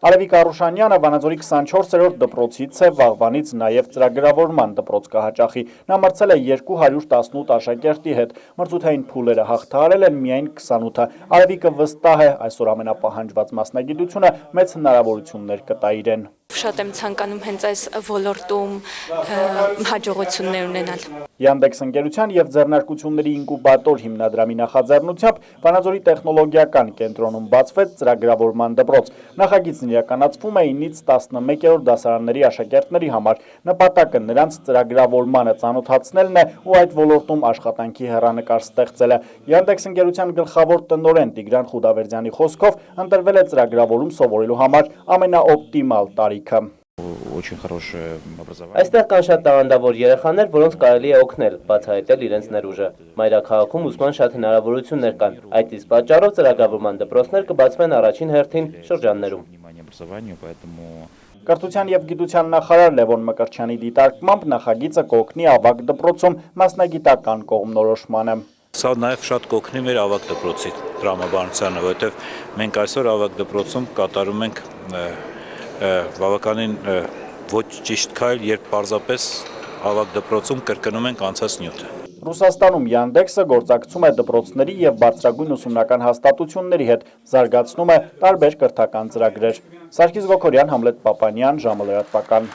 Արևիկ Արուշանյանը Վանաձորի 24-րդ դպրոցից է, վաղվանից նաև ծրագրավորման դպրոց կհաճախի։ Նա մրցել է 218 աշակերտի հետ, մրցութային փուլերը հաղթահարել են միայն 28-ը։ Արևիկը վստահ է, այսօր ամենապահանջված մասնագիտությունը մեծ հնարավորություններ կտա իրեն։ Շատ եմ ցանկանում հենց այս ոլորտում հաջողություններ ունենալ։ Yandex ընկերության եւ ձեռնարկությունների ինկուբատոր հիմնադրամի նախաձեռնությամբ Վանաձորի տեխնոլոգիական կենտրոնում բացվեց ծրագրավորման դպրոց։ Նախագիծն իրականացվում է 9-ից 11-րդ դասարանների աշակերտների համար։ Նպատակը նրանց ծրագրավորմանը ծանոթացնելն է ու այդ ոլորտում աշխատանքի հեռանկար ստեղծելը։ Yandex ընկերության գլխավոր տնօրեն Տիգրան Խուդավերդյանի խոսքով ընտրվել է ծրագրավորում սովորելու համար ամենաօպտիմալ տարիքը։ Այստեղ կան շատ տաղանդավոր երեխաներ, որոնց կարելի է օգնել, բացահայտել իրենց ներուժը։ Մայրաքաղաքում ուսման շատ հնարավորություններ կան։ Այդ իսկ պատճառով ծրագրավորման դպրոցներ կբացվեն առաջին հերթին շրջաններում։ Կրթության եւ գիտության նախարար Լևոն Մկրտչյանի դիտարկմամբ նախագիծը կօգնի ավագ դպրոցում մասնագիտական կողմնորոշմանը։ Սա նաև շատ կօգնի մեր ավագ դպրոցի տրամաբանությանը, որովհետև մենք այսօր ավագ դպրոցում կատարում ենք բավականին ոչ ճիշտ քայլ, երբ պարզապես ավագ դպրոցում կրկնում ենք անցած նյութը։ Ռուսաստանում Yandex-ը գործակցում է դպրոցների եւ բարձրագույն ուսումնական հաստատությունների հետ, զարգացնում է տարբեր կրթական ծրագրեր։ Սարգիս Գոքորյան, Համլետ Պապանյան, ժամը լրատվական։